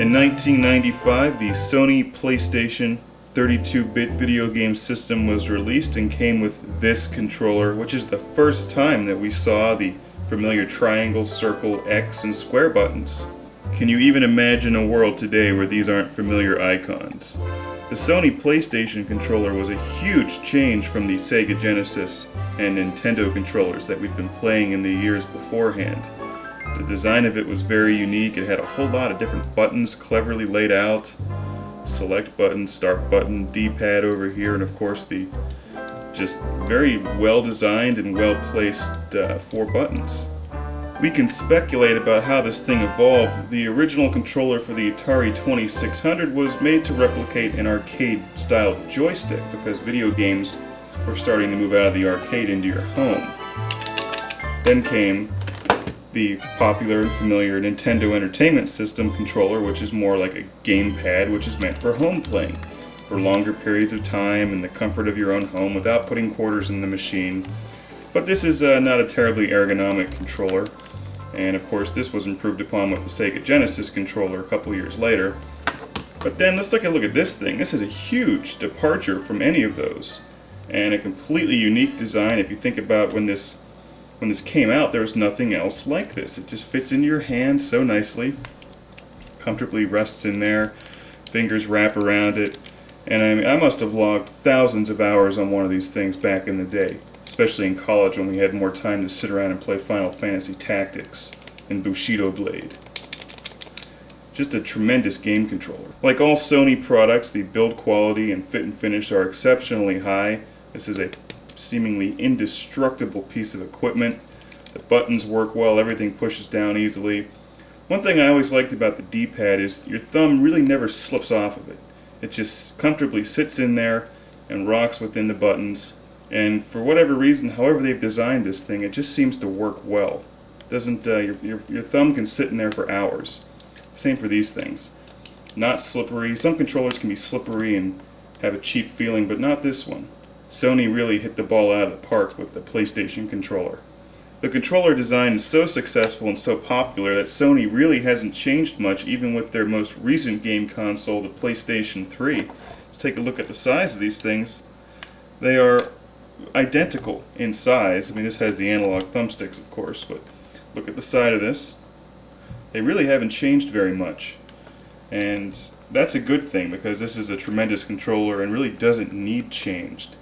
In 1995, the Sony PlayStation 32-bit video game system was released and came with this controller, which is the first time that we saw the familiar triangle, circle, X, and square buttons. Can you even imagine a world today where these aren't familiar icons? The Sony PlayStation controller was a huge change from the Sega Genesis and Nintendo controllers that we'd been playing in the years beforehand. The design of it was very unique. It had a whole lot of different buttons cleverly laid out. Select button, start button, D-pad over here, and of course the just very well designed and well placed 4 buttons. We can speculate about how this thing evolved. The original controller for the Atari 2600 was made to replicate an arcade-style joystick because video games were starting to move out of the arcade into your home. Then came the popular and familiar Nintendo Entertainment System controller, which is more like a gamepad, which is meant for home playing, for longer periods of time in the comfort of your own home without putting quarters in the machine. But this is not a terribly ergonomic controller, and of course this was improved upon with the Sega Genesis controller a couple years later. But then let's take a look at this thing. This is a huge departure from any of those, and a completely unique design. If you think about when this came out, there was nothing else like this. It just fits into your hand so nicely, comfortably rests in there, fingers wrap around it, and I must have logged thousands of hours on one of these things back in the day, especially in college when we had more time to sit around and play Final Fantasy Tactics and Bushido Blade. Just a tremendous game controller. Like all Sony products, the build quality and fit and finish are exceptionally high. This is a seemingly indestructible piece of equipment. The buttons work well, everything pushes down easily. One thing I always liked about the D-pad is your thumb really never slips off of it. It just comfortably sits in there and rocks within the buttons, and for whatever reason, however they've designed this thing, it just seems to work well. Doesn't your thumb can sit in there for hours. Same for these things. Not slippery. Some controllers can be slippery and have a cheap feeling, but not this one. Sony really hit the ball out of the park with the PlayStation controller. The controller design is so successful and so popular that Sony really hasn't changed much even with their most recent game console, the PlayStation 3. Let's take a look at the size of these things. They are identical in size. I mean, this has the analog thumbsticks, of course, but look at the side of this. They really haven't changed very much. And that's a good thing because this is a tremendous controller and really doesn't need changed.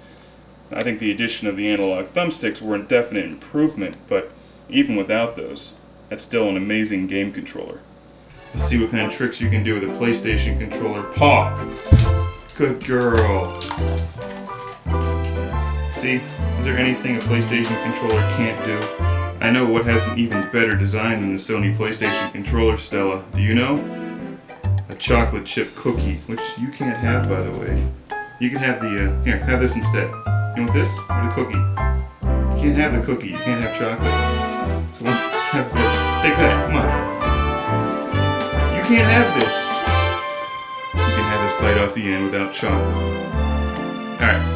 I think the addition of the analog thumbsticks were a definite improvement, but even without those, that's still an amazing game controller. Let's see what kind of tricks you can do with a PlayStation controller. Paw! Good girl! See? Is there anything a PlayStation controller can't do? I know what has an even better design than the Sony PlayStation controller, Stella. Do you know? A chocolate chip cookie, which you can't have, by the way. You can have the, here, have this instead. You want this? Or the cookie? You can't have the cookie, you can't have chocolate. So have this. Take that, come on. You can't have this. You can have this bite off the end without chocolate. Alright.